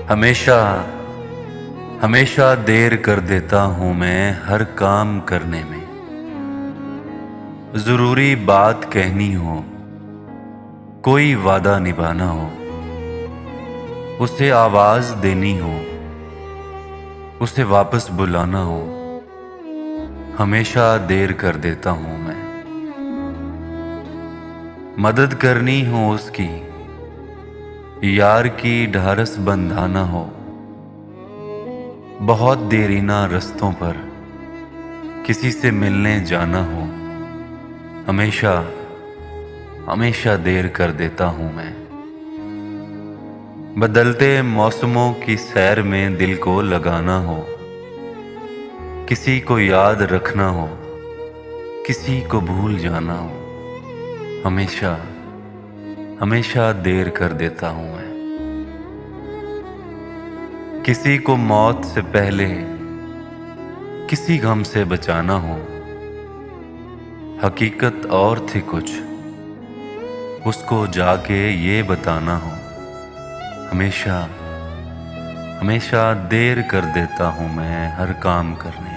हमेशा हमेशा देर कर देता हूँ मैं हर काम करने में। जरूरी बात कहनी हो, कोई वादा निभाना हो, उसे आवाज देनी हो, उसे वापस बुलाना हो, हमेशा देर कर देता हूँ मैं। मदद करनी हो उसकी, यार की ढारस बंधाना हो, बहुत देरीना रस्तों पर किसी से मिलने जाना हो, हमेशा हमेशा देर कर देता हूँ मैं। बदलते मौसमों की सैर में दिल को लगाना हो, किसी को याद रखना हो, किसी को भूल जाना हो, हमेशा हमेशा देर कर देता हूँ मैं। किसी को मौत से पहले किसी गम से बचाना हो, हकीकत और थी कुछ, उसको जाके ये बताना हो, हमेशा हमेशा देर कर देता हूँ मैं हर काम करने।